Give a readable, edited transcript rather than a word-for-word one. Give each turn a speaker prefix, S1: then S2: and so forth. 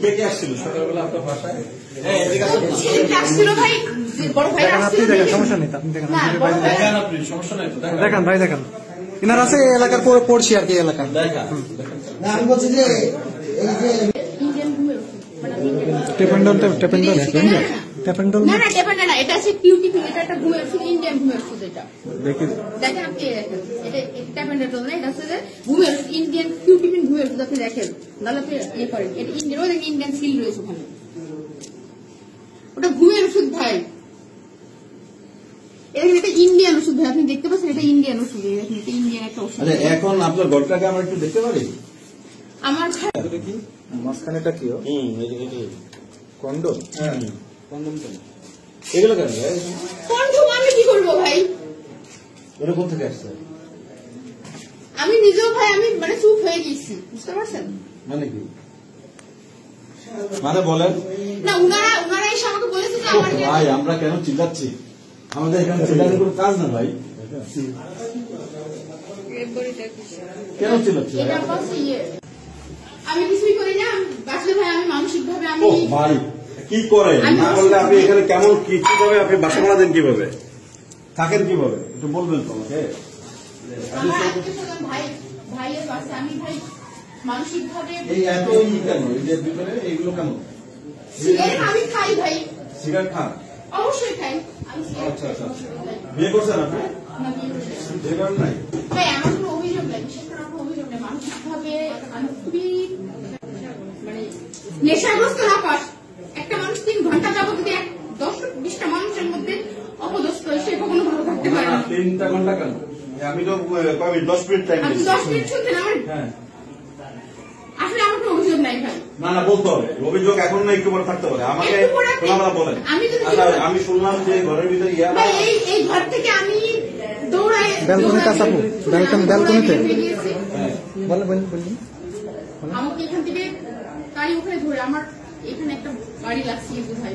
S1: কে কে আসছিল সকালবেলা আপনার বাসায়?
S2: আসছিল ভাই, বড় ভাই
S3: আপনি দেখেন, সমস্যা নেই, আপনি দেখেন,
S1: আপনি সমস্যা নাই তো
S3: দেখেন ভাই, দেখেন ইনার আছে এলাকার পড়ছি আর কি এলাকা।
S4: আমি বলছি যে
S3: টেপেন্ডল
S2: না, এটা আছে কিউটিপি, এটা একটা ঘুমের ওষুধ, ইন্ডিয়ান ঘুমের ওষুধ। এটা দেখেন আপনি, এটা ট্যাপেন্ডল না, এটা হচ্ছে ঘুমের ওষুধ, ইন্ডিয়ান কিউটিপি ঘুমের ওষুধ। আপনি দেখেন, নাহলে আপনি ইয়ে করেন, এটা ইন্ডিয়ান, ওই ইন্ডিয়ান সিল রয়েছে ওখানে, ওটা ঘুমের ওষুধ ভাই। এটা ইন্ডিয়ান ওষুধ ভাই, আপনি দেখতে পাচ্ছেন, এটা ইন্ডিয়ান ওষুধ, এটা ইন্ডিয়ান একটা ওষুধ।
S1: এখন আপনার ঘরটাকে আমরা একটু দেখতে পারি?
S2: আমার
S1: কি
S3: মাঝখানেটা কি
S1: কন্ডম? হ্যাঁ, কন্ডম তো এগুলো কেন ভাই?
S2: কন্ডম আমি কি করবো ভাই?
S1: এরকম থেকে আসছে
S2: আমি নিজেও ভাই, আমি মানে চুপ হয়ে গেছি, বুঝতে পারছেন?
S1: মানে কি মানে বলেন
S2: না, উনারা এসে আমাকে বলেছে যে আমার
S1: ভাই আমরা কেন চিল্লাচ্ছি? আমাদের এখানে চিল্লানোর কোনো কাজ না ভাই। কেন চিল্লাচ্ছি?
S2: এটা হচ্ছে ইয়ে, আমি কিছুই করি না আসলে ভাই, আমি মানসিক ভাবে আমি
S1: ভাই কি করে না করলে আপনি এখানে কেমন কিভাবে আপনি বাসা ভাড়া দেন, কিভাবে থাকেন, কিভাবে একটু বলবেন তো আমাকে।
S2: আমার আত্মীয়স্বজন ভাই, ভাইয়ের পাশে আমি ভাই মানসিক ভাবে
S1: এই এত কেন এই যে ভিতরে এইগুলো কেন?
S2: সিগারেট আমি খাই ভাই।
S1: সিগারেট খান?
S2: অবশ্যই খাই আমি সিগারেট।
S1: আচ্ছা আচ্ছা, বিয়ে করছেন আপনি?
S2: না, বিয়ে করি নাই।
S1: বিয়ে করেন নাই?
S2: ভাই আমার কোনো অভিযোগ নাই, বিশেষ করে আমার অভিযোগ নেই, মানসিক ভাবে আমি খুবই মানে নেশাগ্রস্ত না পাস। একটা মানুষ 3 ঘন্টা যাবত যদি 10-20টা মানুষের মধ্যে অপদস্থ, সে কখনো ভালো থাকতে পারে না।
S1: 3 ঘন্টা কেন? আমি তো 10 মিনিট টাইম
S2: আমি
S1: দিচ্ছি।
S2: 10 মিনিট শুনতেন আমার,
S1: হ্যাঁ
S2: আসলে আমার কোনো অভিযোগ নাই ভাই।
S1: না না বলতে হবে, অভিযোগ এখন না একটু পরে থাকতে পারে। আমাকে
S2: একটু পরে
S1: খোলামেলা বলেন।
S2: আচ্ছা,
S1: আমি শুনলাম যে ঘরের ভিতরে
S2: ভাই এই ঘর থেকে আমি দৌড়াই
S3: ব্যালকনিতে আসাবো, ব্যালকনিতে বলেন।
S2: আমাকে এখান থেকে গাড়ি ওখানে ধরে আমার এখানে একটা গাড়ি লাগছে ভাই।